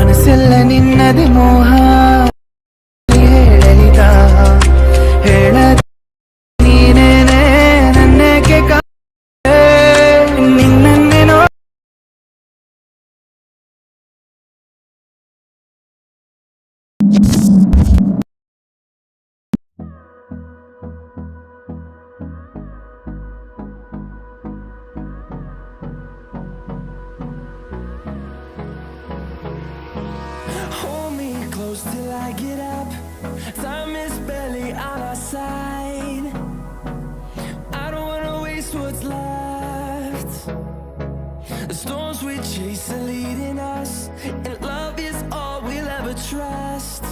Manasela Ninade Moha ಹೇಳಲಿದ ಹೇಳದ ನೀನೇನೆ ನನ್ನಕ್ಕೆ ನಿನ್ನನ್ನೇ no Hold me close till I get up. Time is barely on our side. I don't wanna waste what's left. The storms we chase are leading us, and love is all we'll ever trust.